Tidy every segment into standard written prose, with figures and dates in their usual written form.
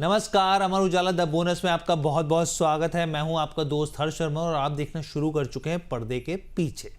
नमस्कार, Amar Ujala the bonus में आपका बहुत बहुत स्वागत है। मैं हूं आपका दोस्त हर्ष शर्मा और आप देखना शुरू कर चुके हैं पर्दे के पीछे।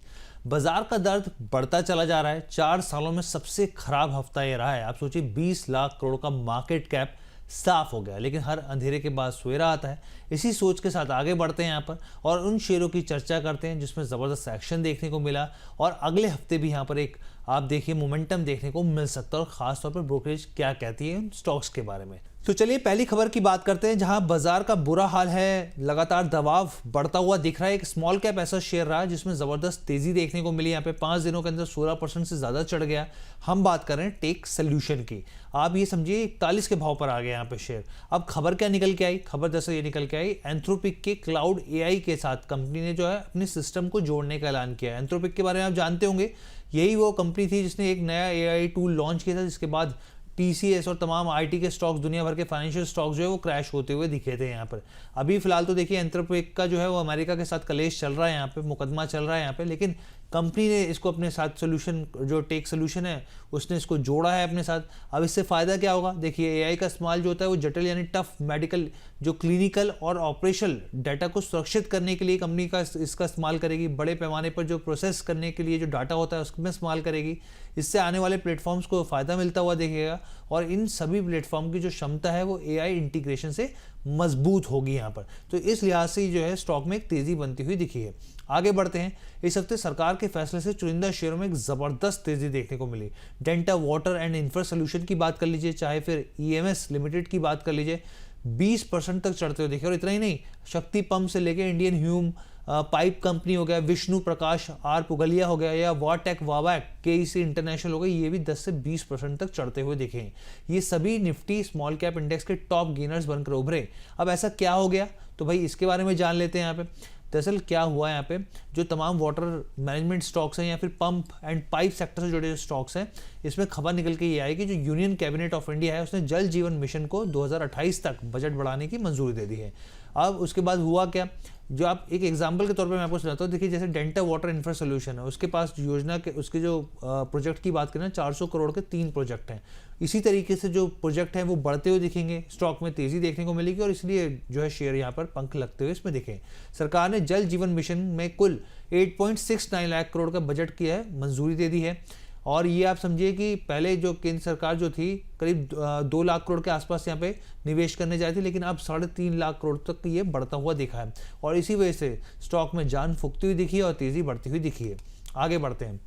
बाजार का दर्द बढ़ता चला जा रहा है। 4 सालों में सबसे खराब हफ्ता ये रहा है। आप सोचिए 20 लाख करोड़ का मार्केट कैप साफ हो गया, लेकिन हर अंधेरे के बाद सवेरा आता है। इसी सोच के साथ आगे बढ़ते हैं यहाँ पर और उन शेयरों की चर्चा करते हैं जिसमें ज़बरदस्त एक्शन देखने को मिला और अगले हफ्ते भी यहाँ पर एक आप देखिए मोमेंटम देखने को मिल सकता है और खासतौर पर ब्रोकरेज क्या कहती है उन स्टॉक्स के बारे में। तो चलिए पहली खबर की बात करते हैं, जहां बाजार का बुरा हाल है, लगातार दबाव बढ़ता हुआ दिख रहा है। एक स्मॉल कैप ऐसा शेयर रहा जिसमें जबरदस्त तेजी देखने को मिली। यहाँ पे 5 दिनों के अंदर 16% से ज्यादा चढ़ गया। हम बात कर रहे हैं टेक सोल्यूशन की। आप ये समझिए 41 के भाव पर आ गया यहाँ पे शेयर। अब खबर क्या निकल के आई? खबर जैसे ये निकल के आई, एंथ्रोपिक के क्लाउड एआई के साथ कंपनी ने जो है अपने सिस्टम को जोड़ने का ऐलान किया है। एंथ्रोपिक के बारे में आप जानते होंगे, यही वो कंपनी थी जिसने एक नया एआई टूल लॉन्च किया था, जिसके बाद टीसीएस और तमाम आईटी के स्टॉक्स, दुनिया भर के फाइनेंशियल स्टॉक्स जो है वो क्रैश होते हुए दिखे थे यहाँ पर। अभी फिलहाल तो देखिए एंथ्रोपिक का जो है वो अमेरिका के साथ कलेश चल रहा है, यहाँ पे मुकदमा चल रहा है यहाँ पे, लेकिन कंपनी ने इसको अपने साथ सोल्यूशन जो टेक सोल्यूशन है उसने इसको जोड़ा है अपने साथ। अब इससे फ़ायदा क्या होगा? देखिए एआई का इस्तेमाल जो होता है वो जटिल यानी टफ मेडिकल जो क्लिनिकल और ऑपरेशनल डाटा को सुरक्षित करने के लिए कंपनी का इसका इस्तेमाल करेगी। बड़े पैमाने पर जो प्रोसेस करने के लिए जो डाटा होता है उसमें इस्तेमाल करेगी। इससे आने वाले प्लेटफॉर्म्स को फ़ायदा मिलता हुआ दिखेगा और इन सभी प्लेटफॉर्म की जो क्षमता है वो एआई इंटीग्रेशन से मजबूत होगी यहाँ पर। तो इस लिहाज से जो है स्टॉक में एक तेज़ी बनती हुई दिखी है। आगे बढ़ते हैं। इस हफ्ते सरकार के फैसले से चुनिंदा शेयरों में एक जबरदस्त तेजी देखने को मिली। Delta water and infra solution की बात कर लीजिए, चाहे फिर ईएमएस लिमिटेड की बात कर लीजिए, 20% तक चढ़ते हुए दिखे। और इतना ही नहीं, शक्ति पंप से लेके इंडियन ह्यूम पाइप कंपनी हो गया, विष्णु प्रकाश आर पुगलिया हो गया, या वाटेक वावैक केईसी इंटरनेशनल हो गई, ये भी 10 से 20% तक चढ़ते हुए दिखे हैं। ये सभी निफ्टी स्मॉल कैप इंडेक्स के टॉप गेनर्स बनकर उभरे। अब ऐसा क्या हो गया? तो भाई इसके बारे में जान लेते हैं यहाँ पे। दरअसल क्या हुआ यहाँ पे, जो तमाम वाटर मैनेजमेंट स्टॉक्स हैं या फिर पंप एंड पाइप सेक्टर से जुड़े जो स्टॉक्स हैं, इसमें खबर निकल के ये आई कि जो यूनियन कैबिनेट ऑफ इंडिया है उसने जल जीवन मिशन को 2028 तक बजट बढ़ाने की मंजूरी दे दी है। अब उसके बाद हुआ क्या, जो आप एक एग्जांपल के तौर पे मैं आपको सुनाता हूँ। देखिए जैसे डेल्टा वाटर इंफ्रा सोल्यूशन है, उसके पास योजना के उसके जो प्रोजेक्ट की बात करें 400 करोड़ के 3 प्रोजेक्ट हैं। इसी तरीके से जो प्रोजेक्ट हैं वो बढ़ते हुए दिखेंगे, स्टॉक में तेजी देखने को मिलेगी और इसलिए जो है शेयर यहाँ पर पंख लगते हुए इसमें दिखे। सरकार ने जल जीवन मिशन में कुल 8.69 लाख करोड़ का बजट किया है, मंजूरी दे दी है। और ये आप समझिए कि पहले जो केंद्र सरकार जो थी करीब 2 लाख करोड़ के आसपास यहाँ पे निवेश करने जा रही थी, लेकिन अब 3.5 लाख करोड़ तक ये बढ़ता हुआ दिखा है और इसी वजह से स्टॉक में जान फूकती हुई दिखी है और तेज़ी बढ़ती हुई दिखी है। आगे बढ़ते हैं।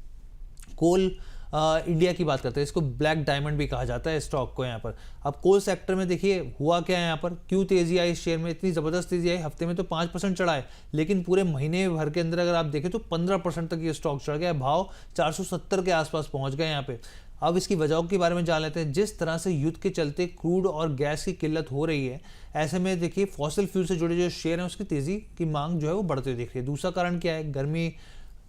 कोल इंडिया की बात करते हैं, इसको ब्लैक डायमंड भी कहा जाता है स्टॉक को यहाँ पर। अब कोल सेक्टर में देखिए हुआ क्या है यहाँ पर, क्यों तेजी आई इस शेयर में, इतनी ज़बरदस्त तेजी आई। हफ्ते में तो 5% चढ़ा है, लेकिन पूरे महीने भर के अंदर अगर आप देखें तो 15% तक ये स्टॉक चढ़ गया। भाव 470 के आसपास पहुँच गए यहाँ पे। अब इसकी वजहों के बारे में जान लेते हैं। जिस तरह से युद्ध के चलते क्रूड और गैस की किल्लत हो रही है, ऐसे में देखिए फॉसिल फ्यूल से जुड़े जो शेयर हैं उसकी तेज़ी की मांग जो है वो बढ़ती हुई दिख रही है। दूसरा कारण क्या है, गर्मी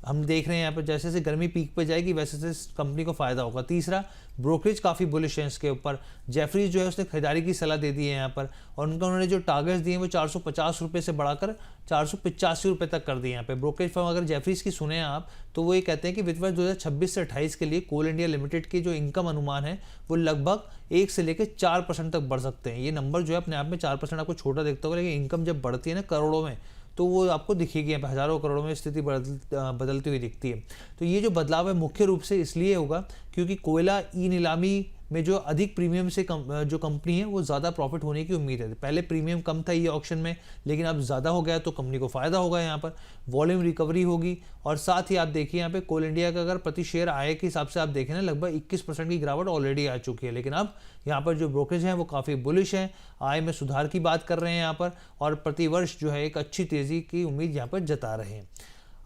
हम देख रहे हैं यहाँ पर, जैसे जैसे गर्मी पीक पे जाएगी वैसे वैसे कंपनी को फायदा होगा। तीसरा, ब्रोकरेज काफ़ी बुलिश है इसके ऊपर। जेफरीज जो है उसने खरीदारी की सलाह दे दी है यहाँ पर और उन्होंने जो टारगेट्स दिए हैं वो 450 रुपये से बढ़ाकर 485 रुपये तक कर दिए यहाँ पे। ब्रोकरेज फर्म अगर जेफरीज की सुने आप तो वो ये कहते हैं कि वित्त वर्ष 2026 से 28 के लिए कोल इंडिया लिमिटेड की जो इनकम अनुमान है वो लगभग 1 से लेकर 4% तक बढ़ सकते हैं। ये नंबर जो है अपने आप में 4% आपको छोटा देखता होगा, लेकिन इनकम जब बढ़ती है ना करोड़ों में तो वो आपको दिखेगी, यहाँ पे हज़ारों करोड़ों में स्थिति बदलती हुई दिखती है। तो ये जो बदलाव है मुख्य रूप से इसलिए होगा क्योंकि कोयला ई नीलामी में जो अधिक प्रीमियम से जो कंपनी है वो ज़्यादा प्रॉफिट होने की उम्मीद है। पहले प्रीमियम कम था ये ऑक्शन में, लेकिन अब ज़्यादा हो गया तो कंपनी को फ़ायदा होगा, यहाँ पर वॉल्यूम रिकवरी होगी। और साथ ही आप देखिए यहाँ पे कोल इंडिया का अगर प्रति शेयर आय के हिसाब से आप देखें ना, लगभग 21% की गिरावट ऑलरेडी आ चुकी है। लेकिन अब यहाँ पर जो ब्रोकरेज हैं वो काफ़ी बुलिश हैं, आय में सुधार की बात कर रहे हैं यहाँ पर और प्रतिवर्ष जो है एक अच्छी तेज़ी की उम्मीद यहाँ पर जता रहे हैं।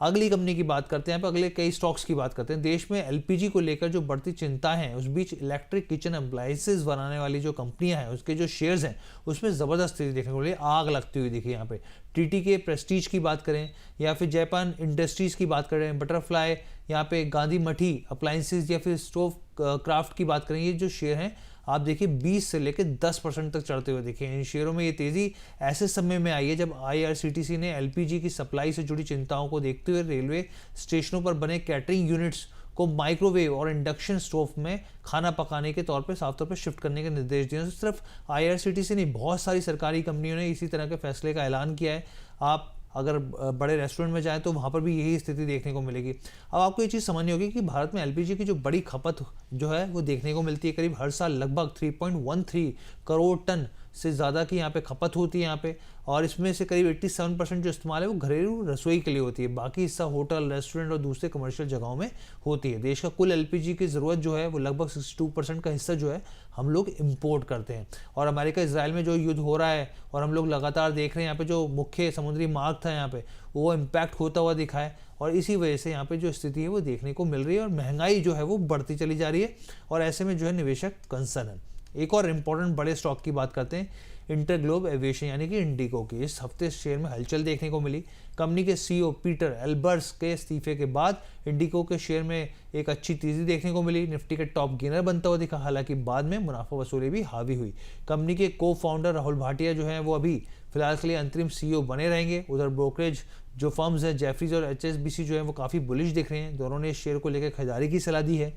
अगली कंपनी की बात करते हैं, यहाँ पर अगले कई स्टॉक्स की बात करते हैं। देश में एलपीजी को लेकर जो बढ़ती चिंता है, उस बीच इलेक्ट्रिक किचन अप्लायंसेस बनाने वाली जो कंपनियां हैं उसके जो शेयर्स हैं उसमें ज़बरदस्त तेजी देखने को मिली, आग लगती हुई दिखी यहाँ पे। टीटी के प्रेस्टीज की बात करें या फिर जापान इंडस्ट्रीज़ की बात करें, बटरफ्लाई, यहाँ पे गांधी मठी अप्लायंसेज या फिर स्टोव क्राफ्ट की बात करें, ये जो शेयर हैं आप देखिए 20 से लेकर 10% तक चढ़ते हुए दिखे। इन शेयरों में ये तेज़ी ऐसे समय में आई है जब आईआरसीटीसी ने एलपीजी की सप्लाई से जुड़ी चिंताओं को देखते हुए रेलवे स्टेशनों पर बने कैटरिंग यूनिट्स को माइक्रोवेव और इंडक्शन स्टोव में खाना पकाने के तौर पे साफ तौर पे शिफ्ट करने के निर्देश दिए हैं। सिर्फ IRCTC नहीं, बहुत सारी सरकारी कंपनियों ने इसी तरह के फैसले का ऐलान किया है। आप अगर बड़े रेस्टोरेंट में जाएं तो वहाँ पर भी यही स्थिति देखने को मिलेगी। अब आपको ये चीज़ समझनी होगी कि भारत में LPG की जो बड़ी खपत जो है वो देखने को मिलती है। करीब हर साल लगभग 3.13 करोड़ टन से ज़्यादा की यहाँ पे खपत होती है यहाँ पे, और इसमें से करीब 87% जो इस्तेमाल है वो घरेलू रसोई के लिए होती है। बाकी हिस्सा होटल, रेस्टोरेंट और दूसरे कमर्शियल जगहों में होती है। देश का कुल LPG की ज़रूरत जो है वो लगभग 62% का हिस्सा जो है हम लोग इम्पोर्ट करते हैं। और अमेरिका इसराइल में जो युद्ध हो रहा है और हम लोग लगातार देख रहे हैं यहाँ पे जो मुख्य समुद्री मार्ग था यहाँ पे वो इम्पैक्ट होता हुआ दिखा है, और इसी वजह से यहाँ पे जो स्थिति है वो देखने को मिल रही है और महंगाई जो है वो बढ़ती चली जा रही है, और ऐसे में जो है निवेशक कंसर्न है। एक और इम्पॉर्टेंट बड़े स्टॉक की बात करते हैं, इंटरग्लोब एविएशन यानी कि इंडिगो की। इस हफ्ते शेयर में हलचल देखने को मिली। कंपनी के CEO पीटर एल्बर्स के इस्तीफे के बाद इंडिगो के शेयर में एक अच्छी तेजी देखने को मिली। निफ्टी के टॉप गेनर बनता हुआ दिखा, हालांकि बाद में मुनाफा वसूली भी हावी हुई। कंपनी के को फाउंडर राहुल भाटिया जो है वो अभी फिलहाल के लिए अंतरिम CEO बने रहेंगे। उधर ब्रोकरेज जो फर्म्स है जेफरीज और HSBC जो है वो काफ़ी बुलिश दिख रहे हैं। दोनों ने इस शेयर को लेकर खरीदारी की सलाह दी है।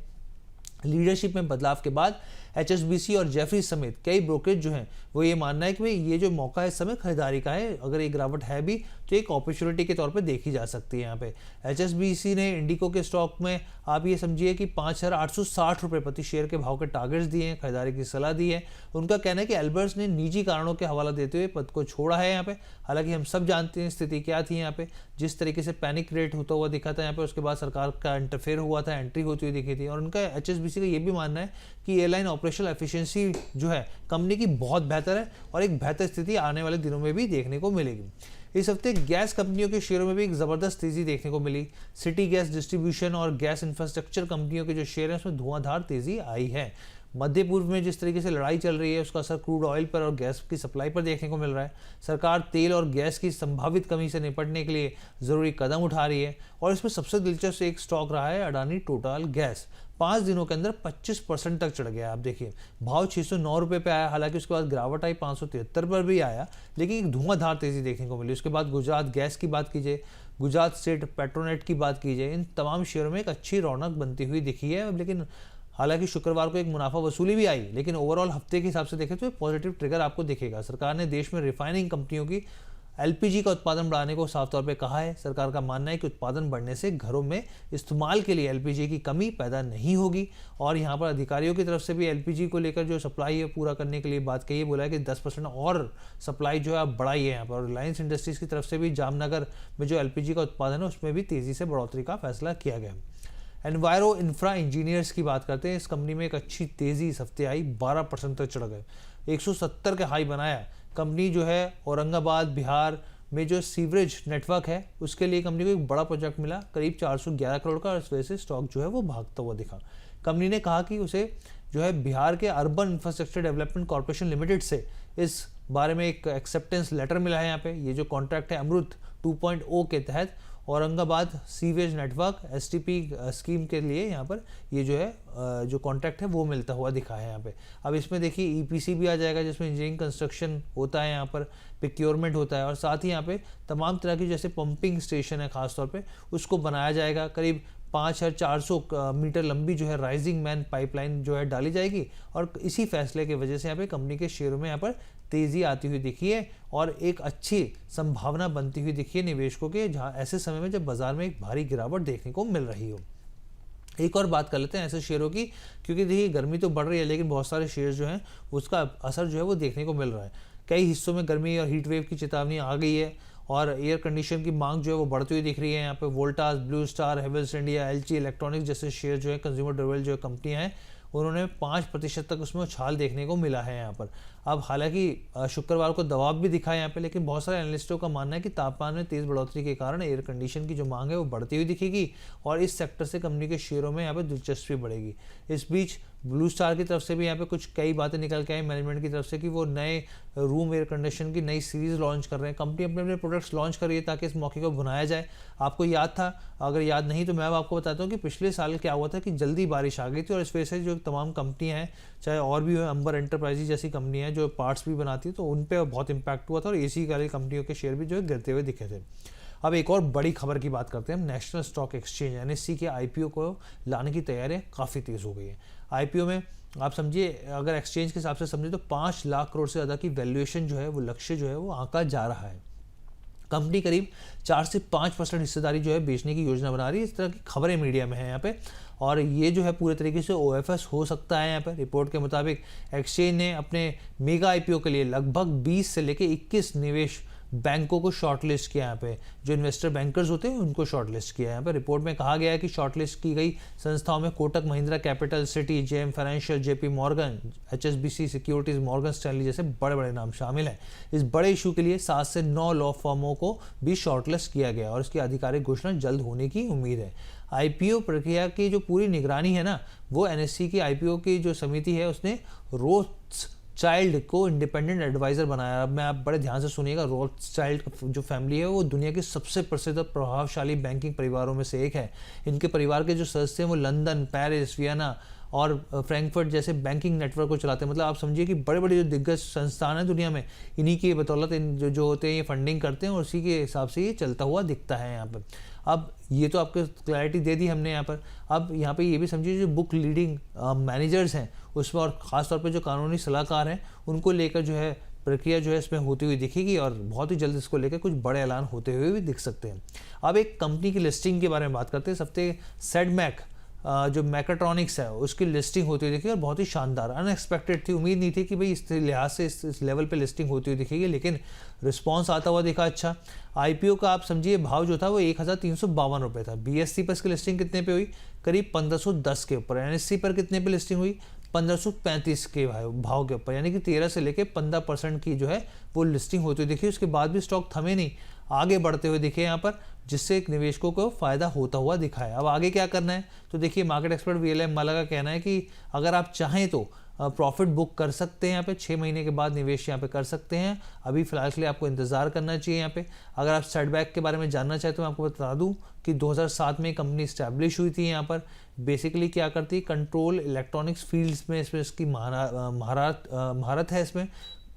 लीडरशिप में बदलाव के बाद HSBC और जेफरी समेत कई ब्रोकरेज जो हैं वो ये मानना है कि भाई ये जो मौका है इस समय खरीदारी का है। अगर ये गिरावट है भी तो एक अपॉर्चुनिटी के तौर पे देखी जा सकती है। यहाँ पे HSBC ने इंडिको के स्टॉक में आप ये समझिए कि 5,860 रुपये प्रति शेयर के भाव के टारगेट्स दिए हैं, खरीदारी की सलाह दी है। उनका कहना है कि एल्बर्ट्स ने निजी कारणों के हवाला देते हुए पद को छोड़ा है यहाँ पे। हालांकि हम सब जानते हैं स्थिति क्या थी यहाँ पे, जिस तरीके से पैनिक क्रिएट होता हुआ दिखा था यहाँ पे, उसके बाद सरकार का इंटरफेयर हुआ था, एंट्री होती हुई दिखी थी। और उनका HSBC का ये भी मानना है कि एयरलाइन ऑपरेशनल एफिशिएंसी जो है कंपनी की बहुत बेहतर है और एक बेहतर स्थिति आने वाले दिनों में भी देखने को मिलेगी। इस हफ्ते गैस कंपनियों के शेयरों में भी एक जबरदस्त तेजी देखने को मिली। सिटी गैस डिस्ट्रीब्यूशन और गैस इंफ्रास्ट्रक्चर कंपनियों के जो शेयर हैं उसमें धुआंधार तेजी आई है। मध्य पूर्व में जिस तरीके से लड़ाई चल रही है उसका असर क्रूड ऑयल पर और गैस की सप्लाई पर देखने को मिल रहा है। सरकार तेल और गैस की संभावित कमी से निपटने के लिए ज़रूरी कदम उठा रही है, और इसमें सबसे दिलचस्प एक स्टॉक रहा है अडानी टोटल गैस। 5 दिनों के अंदर 25% तक चढ़ गया। आप देखिए भाव 609 रुपये पे आया, हालांकि उसके बाद गिरावट आई 573 पर भी आया, लेकिन एक धुआंधार तेजी देखने को मिली। उसके बाद गुजरात गैस की बात कीजिए, गुजरात स्टेट पेट्रोनेट की बात कीजिए, इन तमाम शेयरों में एक अच्छी रौनक बनती हुई दिखी है। लेकिन हालांकि शुक्रवार को एक मुनाफा वसूली भी आई, लेकिन ओवरऑल हफ्ते के हिसाब से देखें तो पॉजिटिव ट्रिगर आपको दिखेगा। सरकार ने देश में रिफाइनिंग कंपनियों की LPG का उत्पादन बढ़ाने को साफ तौर पे कहा है। सरकार का मानना है कि उत्पादन बढ़ने से घरों में इस्तेमाल के लिए LPG की कमी पैदा नहीं होगी, और यहाँ पर अधिकारियों की तरफ से भी LPG को लेकर जो सप्लाई है पूरा करने के लिए बात कही है। बोला है कि 10% और सप्लाई जो है आप बढ़ाई है यहाँ पर। और रिलायंस इंडस्ट्रीज़ की तरफ से भी जामनगर में जो LPG का उत्पादन है उसमें भी तेज़ी से बढ़ोतरी का फैसला किया गया। एनवायरो इंफ्रा इंजीनियर्स की बात करते हैं। इस कंपनी में एक अच्छी तेज़ी इस हफ्ते आई, 12% तक चढ़ गए, 170 का हाई बनाया। कंपनी जो है औरंगाबाद बिहार में जो सीवरेज नेटवर्क है उसके लिए कंपनी को एक बड़ा प्रोजेक्ट मिला करीब 411 करोड़ का, और इस वजह से स्टॉक जो है वो भागता हुआ दिखा। कंपनी ने कहा कि उसे जो है बिहार के urban infrastructure development corporation limited से इस बारे में एक एक्सेप्टेंस लेटर मिला है। यहाँ पे ये जो कॉन्ट्रैक्ट है अमृत 2.0 के तहत Aurangabad sewage network STP scheme के लिए यहाँ पर ये जो है जो कॉन्ट्रैक्ट है वो मिलता हुआ दिखा है यहाँ पे। अब इसमें देखिए EPC भी आ जाएगा, जिसमें इंजीनियरिंग कंस्ट्रक्शन होता है, यहाँ पर प्रोक्योरमेंट होता है, और साथ ही यहाँ पे तमाम तरह की जैसे पंपिंग स्टेशन है खासतौर पे उसको बनाया जाएगा। करीब 5,400 मीटर लंबी जो है राइजिंग मैन पाइपलाइन जो है डाली जाएगी, और इसी फैसले की वजह से यहाँ पे कंपनी के शेयरों में यहाँ पर तेज़ी आती हुई दिखी है और एक अच्छी संभावना बनती हुई दिखी है निवेशकों के, जहाँ ऐसे समय में जब बाजार में एक भारी गिरावट देखने को मिल रही हो। एक और बात कर लेते हैं ऐसे शेयरों की, क्योंकि देखिए गर्मी तो बढ़ रही है लेकिन बहुत सारे शेयर जो हैं उसका असर जो है वो देखने को मिल रहा है। कई हिस्सों में गर्मी और हीट वेव की चेतावनी आ गई है, और एयर कंडीशन की मांग जो है वो बढ़ती हुई दिख रही है। यहाँ पे Voltas, blue star, Havells India, LG electronics जैसे शेयर जो है कंज्यूमर ड्यूरेबल जो कंपनियां हैं उन्होंने 5% तक उसमें उछाल देखने को मिला है यहाँ पर। अब हालांकि शुक्रवार को दबाव भी दिखा है यहाँ पे, लेकिन बहुत सारे एनालिस्टों का मानना है कि तापमान में तेज़ बढ़ोतरी के कारण एयर कंडीशन की जो मांग है वो बढ़ती हुई दिखेगी, और इस सेक्टर से कंपनी के शेयरों में यहाँ पे दिलचस्पी बढ़ेगी। इस बीच ब्लू स्टार की तरफ से भी यहाँ पे कुछ कई बातें निकल के आई मैनेजमेंट की तरफ से कि वो नए रूम एयर कंडीशन की नई सीरीज़ लॉन्च कर रहे हैं। कंपनी अपने अपने प्रोडक्ट्स लॉन्च कर रही है ताकि इस मौके को भुनाया जाए। आपको याद था, अगर याद नहीं तो मैं आपको बताता हूँ कि पिछले साल क्या हुआ था कि जल्दी बारिश आ गई थी, और इस वजह से जो तमाम कंपनियाँ हैं, चाहे और भी अंबर एंटरप्राइजेज जैसी कंपनियाँ हैं जो पार्ट्स भी बनाती है, तो उन पर बहुत इंपैक्ट हुआ था, और AC वाली कंपनियों के शेयर भी जो है गिरते हुए दिखे थे। अब एक और बड़ी खबर की बात करते हैं हम। नेशनल स्टॉक एक्सचेंज NSE के IPO को लाने की तैयारियां काफ़ी तेज़ हो गई है। IPO में आप समझिए, अगर एक्सचेंज के हिसाब से समझिए तो 5 लाख करोड़ से ज़्यादा की वैल्यूएशन जो है, वो लक्ष्य जो है वो आंका जा रहा है। कंपनी करीब 4 से 5% हिस्सेदारी जो है बेचने की योजना बना रही है। इस तरह की खबरें मीडिया में है यहाँ पे, और ये जो है पूरे तरीके से OFS हो सकता है। यहाँ पे रिपोर्ट के मुताबिक एक्सचेंज ने अपने मेगा IPO के लिए लगभग 20 से लेकर 21 निवेश बैंकों को शॉर्टलिस्ट किया। यहाँ पे जो इन्वेस्टर बैंकर्स होते हैं उनको शॉर्टलिस्ट किया। यहाँ पे रिपोर्ट में कहा गया है कि शॉर्टलिस्ट की गई संस्थाओं में Kotak Mahindra capital, city, JM financial, JP Morgan, HSBC securities, Morgan Stanley जैसे बड़े बड़े नाम शामिल हैं। इस बड़े इशू के लिए 7 से 9 लॉ फर्मों को भी शॉर्टलिस्ट किया गया और इसकी आधिकारिक घोषणा जल्द होने की उम्मीद है। IPO प्रक्रिया की जो पूरी निगरानी है ना, वो NSE की IPO की जो समिति है उसने रोथस्चाइल्ड को इंडिपेंडेंट एडवाइजर बनाया। अब मैं आप बड़े ध्यान से सुनिएगा, रोथस्चाइल्ड जो फैमिली है वो दुनिया की सबसे प्रसिद्ध और प्रभावशाली बैंकिंग परिवारों में से एक है। इनके परिवार के जो सदस्य हैं वो लंदन, पेरिस, वियना और फ्रैंकफर्ट जैसे बैंकिंग नेटवर्क को चलाते हैं। मतलब आप समझिए कि बड़े बड़े जो दिग्गज संस्थान हैं दुनिया में, इन्हीं की बदौलत जो होते हैं ये फंडिंग करते हैं और उसी के हिसाब से ये चलता हुआ दिखता है यहाँ पर। अब ये तो आपको क्लैरिटी दे दी हमने यहाँ पर। अब यहाँ पे ये भी समझिए जो बुक लीडिंग मैनेजर्स हैं उसमें, और ख़ासतौर पे जो कानूनी सलाहकार हैं, उनको लेकर जो है प्रक्रिया जो है इसमें होती हुई दिखेगी और बहुत ही जल्द इसको लेकर कुछ बड़े ऐलान होते हुए भी दिख सकते हैं। अब एक कंपनी की लिस्टिंग के बारे में बात करते हैं। इस हफ्ते सेडमैक जो मैकाट्रॉनिक्स है उसकी लिस्टिंग होती हुई दिखी और बहुत ही शानदार, अनएक्सपेक्टेड थी। उम्मीद नहीं थी कि भाई इस लिहाज से इस लेवल पे लिस्टिंग होती हुई दिखेगी, लेकिन रिस्पांस आता हुआ दिखा अच्छा। IPO का आप समझिए भाव जो था वो 1352 रुपये था। BSE पर इसकी लिस्टिंग कितने पे हुई? करीब 1510 के ऊपर। NSE पर कितने पे लिस्टिंग हुई? 1535 के भाव के ऊपर, यानी कि 13 से लेकर 15% की जो है वो लिस्टिंग होती हुई दिखी। उसके बाद भी स्टॉक थमे नहीं, आगे बढ़ते हुए दिखे यहाँ पर, जिससे एक निवेशकों को फायदा होता हुआ दिखा है। अब आगे क्या करना है, तो देखिए मार्केट एक्सपर्ट VLM माला का कहना है कि अगर आप चाहें तो प्रॉफिट बुक कर सकते हैं यहाँ पे, 6 महीने के बाद निवेश यहाँ पे कर सकते हैं। अभी फिलहाल के लिए आपको इंतजार करना चाहिए यहाँ पे। अगर आप सेटबैक के बारे में जानना चाहते तो मैं आपको बता दूं कि 2007 में कंपनी स्टैब्लिश हुई थी। यहाँ पर बेसिकली क्या करती है, कंट्रोल इलेक्ट्रॉनिक्स फील्ड्स में इसमें इसकी महारत है। इसमें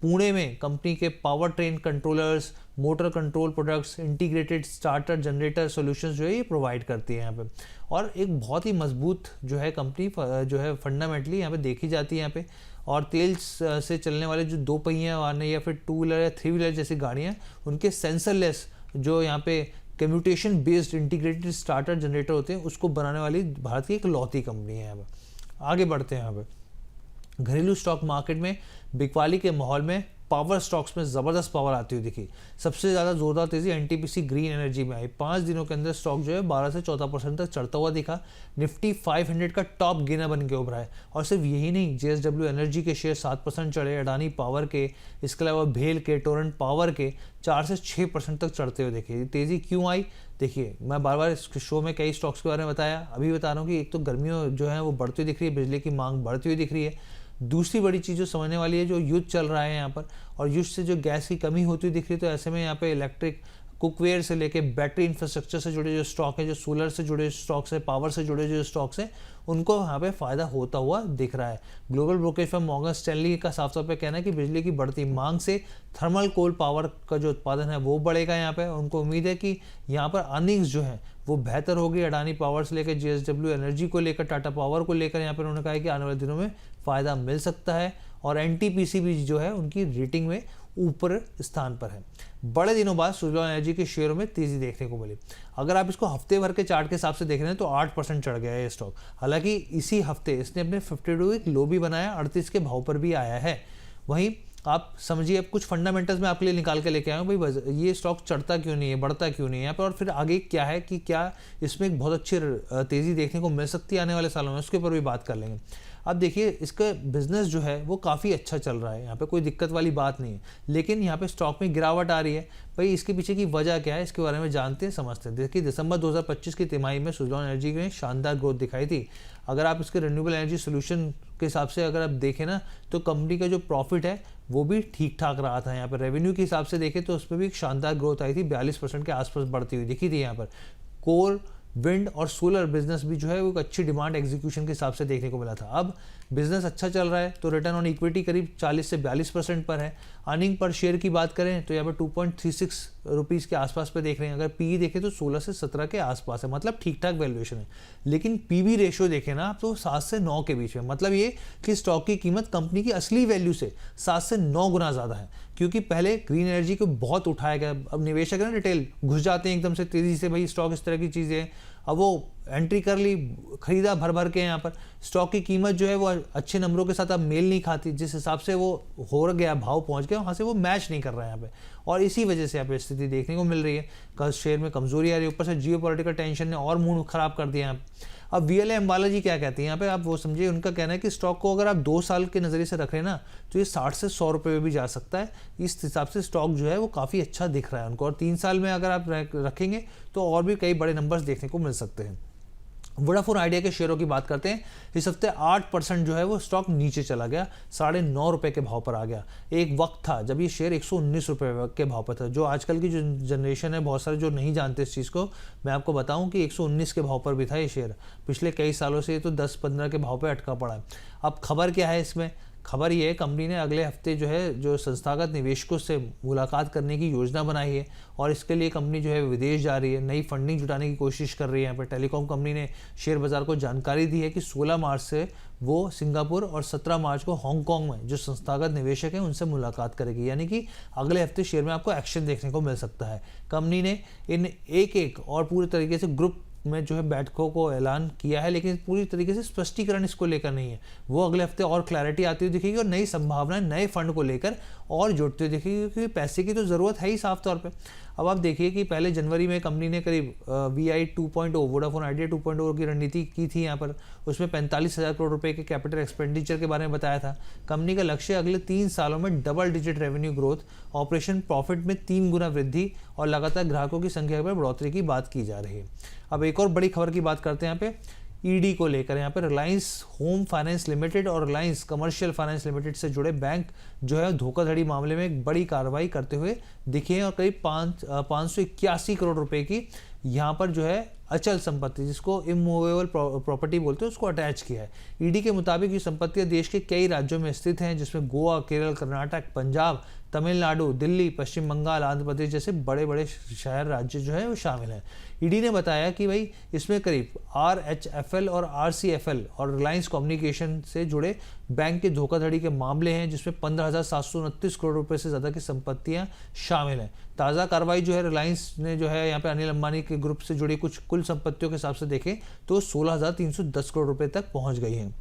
पुणे में कंपनी के power train controllers, motor control products, integrated starter generator solutions जो है ये प्रोवाइड करती है यहाँ पे। और एक बहुत ही मजबूत जो है कंपनी जो है फंडामेंटली यहाँ पे देखी जाती है यहाँ पे। और तेल से चलने वाले जो 2 पहिया वाहन या फिर 2 व्हीलर या 3 व्हीलर जैसी गाड़ियाँ, उनके सेंसरलेस जो यहाँ पे commutation based integrated starter generator होते हैं, उसको बनाने वाली भारत की एक लौती कंपनी है यहाँ पर। आगे बढ़ते हैं यहाँ पे। घरेलू स्टॉक मार्केट में बिकवाली के माहौल में पावर स्टॉक्स में ज़बरदस्त पावर आती हुई दिखी। सबसे ज़्यादा जोरदार तेज़ी NTPC ग्रीन एनर्जी में आई। 5 दिनों के अंदर स्टॉक जो है 12 से 14% तक चढ़ता हुआ दिखा। निफ्टी 500 का टॉप गेनर बन के उभरा है। और सिर्फ यही नहीं, JSW एनर्जी के शेयर 7% चढ़े, अडानी पावर के, इसके अलावा भेल के, टोरेंट पावर के 4 से 6% तक चढ़ते हुए दिखे। तेज़ी क्यों आई? देखिए, मैं बार बार इस शो में कई स्टॉक्स के बारे में बताया, अभी बता रहा हूँ कि एक तो गर्मियों जो है वो बढ़ती हुई दिख रही है, बिजली की मांग बढ़ती हुई दिख रही है। दूसरी बड़ी चीज़ जो समझने वाली है, जो युद्ध चल रहा है यहाँ पर, और युद्ध से जो गैस की कमी होती हुई दिख रही है, तो ऐसे में यहाँ पे इलेक्ट्रिक कुकवेयर से लेके बैटरी इंफ्रास्ट्रक्चर से जुड़े जो स्टॉक है, जो सोलर से जुड़े स्टॉक्स है, पावर से जुड़े जो स्टॉक्स हैं, उनको यहाँ पे फ़ायदा होता हुआ दिख रहा है। Global brokerage firm Morgan Stanley का साफ तौर पे कहना है कि बिजली की बढ़ती मांग से थर्मल कोल पावर का जो उत्पादन है वो बढ़ेगा यहाँ पे। उनको उम्मीद है कि यहाँ पर अर्निंग्स जो है वो बेहतर होगी। अडानी पावर से लेकर JSW एनर्जी को लेकर, टाटा पावर को लेकर यहाँ पर उन्होंने कहा है कि आने वाले दिनों में फ़ायदा मिल सकता है। और NTPC भी जो है उनकी रेटिंग में ऊपर स्थान पर है। बड़े दिनों बाद सुजलॉन एनर्जी के शेयरों में तेजी देखने को मिली। अगर आप इसको हफ्ते भर के चार्ट के हिसाब से देख रहे हैं तो 8% चढ़ गया है ये स्टॉक। हालांकि इसी हफ्ते इसने अपने 52 वीक लो भी बनाया, 38 के भाव पर भी आया है। वहीं आप समझिए, अब कुछ फंडामेंटल्स में आपके लिए निकाल के लेके आया हूँ भाई, ये स्टॉक चढ़ता क्यों नहीं है, बढ़ता क्यों नहीं है यहाँ पर, और फिर आगे क्या है कि क्या इसमें एक बहुत अच्छी तेज़ी देखने को मिल सकती है आने वाले सालों में, उसके ऊपर भी बात कर लेंगे। अब देखिए, इसका बिजनेस जो है वो काफ़ी अच्छा चल रहा है, यहाँ पे कोई दिक्कत वाली बात नहीं है, लेकिन यहाँ पे स्टॉक में गिरावट आ रही है। भाई इसके पीछे की वजह क्या है, इसके बारे में जानते हैं, समझते हैं। देखिए, दिसंबर 2025 की तिमाही में सुजलॉन एनर्जी ने शानदार ग्रोथ दिखाई थी। अगर आप इसके रिन्यूएबल एनर्जी सोल्यूशन के हिसाब से अगर आप देखें ना, तो कंपनी का जो प्रॉफिट है वो भी ठीक ठाक रहा था। यहाँ पर रेवेन्यू के हिसाब से देखें तो उसमें भी एक शानदार ग्रोथ आई थी, 42% के आसपास बढ़ती हुई दिखी थी यहाँ पर। कोर, विंड और सोलर बिजनेस भी जो है वो एक अच्छी डिमांड एग्जीक्यूशन के हिसाब से देखने को मिला था। अब बिजनेस अच्छा चल रहा है तो रिटर्न ऑन इक्विटी करीब 40 से 42% पर है। अर्निंग पर शेयर की बात करें तो यहाँ पर 2.36 रुपीज़ के आसपास पे देख रहे हैं। अगर पी देखें तो 16 से 17 के आसपास है, मतलब ठीक ठाक वैल्यूएशन है। लेकिन पीवी रेशियो देखें ना आप तो 7 से 9 के बीच में, मतलब ये कि स्टॉक की कीमत कंपनी की असली वैल्यू से 7 से 9 गुना ज़्यादा है। क्योंकि पहले ग्रीन एनर्जी को बहुत उठाया गया, अब निवेशक है ना रिटेल घुस जाते हैं एकदम से तेज़ी से, भाई स्टॉक इस तरह की चीज़ें, अब वो एंट्री कर ली, खरीदा भर भर के। यहाँ पर स्टॉक की कीमत जो है वो अच्छे नंबरों के साथ अब मेल नहीं खाती, जिस हिसाब से वो हो गया भाव पहुंच गया वहाँ से वो मैच नहीं कर रहा है यहाँ पे, और इसी वजह से यहाँ पे स्थिति देखने को मिल रही है। कल शेयर में कमजोरी आ रही है, ऊपर से जियोपॉलिटिकल टेंशन ने और मूड खराब कर दिया है। अब वीएलए अम्बाला जी क्या कहती हैं यहाँ पे, आप वो समझिए, उनका कहना है कि स्टॉक को अगर आप 2 साल के नज़रिए से रख रहे हैं ना तो ये 60 से 100 रुपये में भी जा सकता है। इस हिसाब से स्टॉक जो है वो काफ़ी अच्छा दिख रहा है उनको, और 3 साल में अगर आप रखेंगे तो और भी कई बड़े नंबर्स देखने को मिल सकते हैं। वोडाफोन आइडिया के शेयरों की बात करते हैं। इस हफ्ते 8% जो है वो स्टॉक नीचे चला गया, 9.5 रुपये के भाव पर आ गया। एक वक्त था जब ये शेयर 119 रुपये के भाव पर था। जो आजकल की जो जनरेशन है, बहुत सारे जो नहीं जानते इस चीज़ को, मैं आपको बताऊं कि 119 के भाव पर भी था ये शेयर। पिछले कई सालों से ये तो 10-15 के भाव पर अटका पड़ा है। अब खबर क्या है इसमें, खबर ये है कंपनी ने अगले हफ्ते जो है जो संस्थागत निवेशकों से मुलाकात करने की योजना बनाई है, और इसके लिए कंपनी जो है विदेश जा रही है, नई फंडिंग जुटाने की कोशिश कर रही है। यहाँ पर टेलीकॉम कंपनी ने शेयर बाजार को जानकारी दी है कि 16 मार्च से वो सिंगापुर और 17 मार्च को हांगकांग में जो संस्थागत निवेशक हैं उनसे मुलाकात करेगी। यानी कि अगले हफ्ते शेयर में आपको एक्शन देखने को मिल सकता है। कंपनी ने इन एक और पूरे तरीके से ग्रुप में जो है बैठकों को ऐलान किया है, लेकिन पूरी तरीके से स्पष्टीकरण इसको लेकर नहीं है। वो अगले हफ्ते और क्लैरिटी आती हुई दिखेगी और नई संभावनाएं नए फंड को लेकर और जुड़ती हुई दिखेगी, क्योंकि पैसे की तो ज़रूरत है ही साफ तौर पे। अब आप देखिए कि पहले जनवरी में कंपनी ने करीब VI 2.0 वोडाफोन आइडिया 2.0 की रणनीति की थी। यहाँ पर उसमें 45,000 करोड़ रुपए के कैपिटल एक्सपेंडिचर के बारे में बताया था। कंपनी का लक्ष्य अगले 3 सालों में double digit revenue growth, operation profit में 3 गुना वृद्धि और लगातार ग्राहकों की संख्या पर बढ़ोतरी की बात की जा रही है। अब एक और बड़ी खबर की बात करते हैं यहाँ पे ईडी को लेकर। यहाँ पर रिलायंस होम फाइनेंस लिमिटेड और रिलायंस कमर्शियल फाइनेंस लिमिटेड से जुड़े बैंक जो है धोखाधड़ी मामले में एक बड़ी कार्रवाई करते हुए दिखे हैं, और करीब 581 करोड़ रुपए की यहाँ पर जो है अचल संपत्ति, जिसको इमूवेबल प्रॉपर्टी बोलते हैं, उसको अटैच किया है। ईडी के मुताबिक ये संपत्तियां देश के कई राज्यों में स्थित हैं, जिसमें गोवा, केरल, कर्नाटक, पंजाब, तमिलनाडु, दिल्ली, पश्चिम बंगाल, आंध्र प्रदेश जैसे बड़े बड़े शहर राज्य जो है वो शामिल हैं। ईडी ने बताया कि भाई इसमें करीब RHFL और RCFL और रिलायंस कम्युनिकेशन से जुड़े बैंक के धोखाधड़ी के मामले हैं, जिसमें 15,729 करोड़ रुपए से ज़्यादा की संपत्तियां शामिल हैं। ताज़ा कार्रवाई जो है रिलायंस ने जो है यहाँ पे अनिल अंबानी के ग्रुप से जुड़ी कुछ कुल संपत्तियों के हिसाब से देखें तो 16,310 करोड़ रुपए तक पहुँच गई हैं।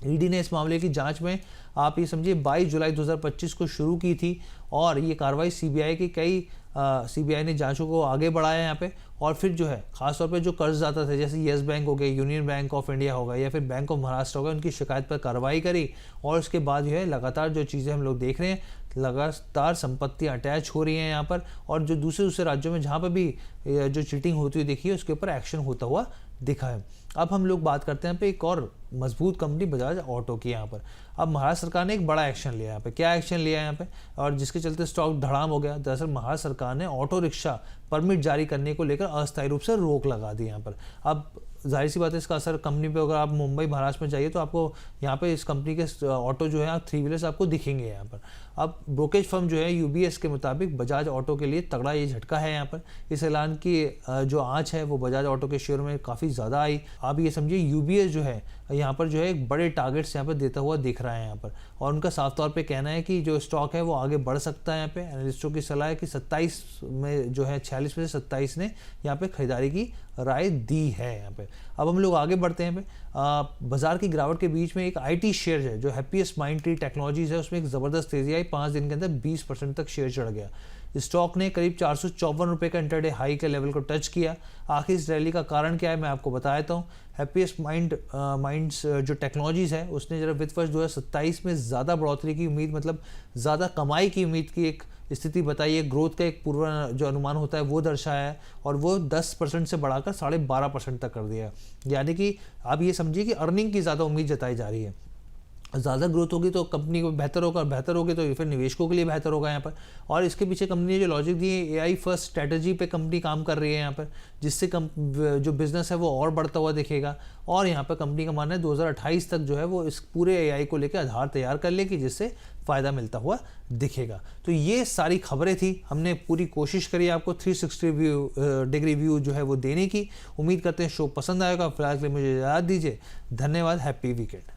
ईडी ने इस मामले की जांच में आप ये समझिए 22 जुलाई 2025 को शुरू की थी, और ये कार्रवाई सीबीआई ने जांचों को आगे बढ़ाया यहाँ पे। और फिर जो है खासतौर पे जो कर्जदाता थे, जैसे येस बैंक हो गए, यूनियन बैंक ऑफ इंडिया होगा या फिर बैंक ऑफ महाराष्ट्र होगा, उनकी शिकायत पर कार्रवाई करी। और उसके बाद जो है लगातार जो चीज़ें हम लोग देख रहे हैं, लगातार संपत्तियां अटैच हो रही हैं यहाँ पर, और जो दूसरे राज्यों में जहाँ पर भी जो चीटिंग होती हुई देखी है उसके ऊपर एक्शन होता हुआ दिखा है। अब हम लोग बात करते हैं यहाँ पे एक और मजबूत कंपनी बजाज ऑटो की। यहाँ पर अब महाराष्ट्र सरकार ने एक बड़ा एक्शन लिया यहाँ पे। क्या एक्शन लिया यहाँ पे, और जिसके चलते स्टॉक धड़ाम हो गया। दरअसल महाराष्ट्र सरकार ने ऑटो रिक्शा परमिट जारी करने को लेकर अस्थायी रूप से रोक लगा दी यहाँ पर। अब जाहिर सी बात है इसका असर कंपनी पे, अगर आप मुंबई महाराष्ट्र में जाइए तो आपको यहाँ पे इस कंपनी के ऑटो जो है 3 व्हीलर्स आपको दिखेंगे यहाँ पर। अब ब्रोकेज फर्म जो है UBS के मुताबिक बजाज ऑटो के लिए तगड़ा ये झटका है यहाँ पर। इस ऐलान की जो आंच है वो बजाज ऑटो के शेयर में काफ़ी ज़्यादा आई। आप ये समझिए UBS जो है यहाँ पर जो है एक बड़े टारगेट्स यहाँ पर देता हुआ दिख रहा है यहाँ पर, और उनका साफ तौर पे कहना है कि जो स्टॉक है वो आगे बढ़ सकता है। यहाँ पे एनालिस्टों की सलाह है कि 27 में जो है 46 में से 27 ने यहाँ पे खरीदारी की राय दी है यहाँ पे। अब हम लोग आगे बढ़ते हैं। बाजार की गिरावट के बीच में एक IT शेयर है जो हैप्पीएस्ट माइंड ट्री टेक्नोलॉजीज है, उसमें एक ज़बरदस्त तेजी आई। 5 दिन के अंदर 20% तक शेयर चढ़ गया। स्टॉक ने करीब 454 रुपये का इंटरडे हाई के लेवल को टच किया। आखिर इस रैली का कारण क्या है मैं आपको बता देता हूँ। हैप्पीएस्ट माइंड्स जो टेक्नोलॉजीज है उसने जरा वित्त वर्ष 2027 में ज़्यादा बढ़ोतरी की उम्मीद, मतलब ज़्यादा कमाई की उम्मीद की एक स्थिति बताई है। ग्रोथ का एक पूर्व जो अनुमान होता है वो दर्शाया है, और वो 10% से बढ़ाकर 12.5% तक कर दिया। यानी कि आप ये समझिए कि अर्निंग की ज़्यादा उम्मीद जताई जा रही है। ज़्यादा ग्रोथ होगी तो कंपनी को बेहतर होगा, और बेहतर होगी तो फिर निवेशकों के लिए बेहतर होगा यहाँ पर। और इसके पीछे कंपनी ने जो लॉजिक दी है, एआई फर्स्ट स्ट्रैटेजी पे कंपनी काम कर रही है यहाँ पर, जिससे जो बिजनेस है वो और बढ़ता हुआ दिखेगा। और यहाँ पर कंपनी का मानना है 2028 तक जो है वो इस पूरे एआई को लेकर आधार तैयार कर लेगी, जिससे फ़ायदा मिलता हुआ दिखेगा। तो ये सारी खबरें थी, हमने पूरी कोशिश करी आपको 360 डिग्री व्यू जो है वो देने की। उम्मीद करते हैं शो पसंद आएगा। फिलहाल के लिए मुझे याद दीजिए, धन्यवाद, हैप्पी वीकेंड।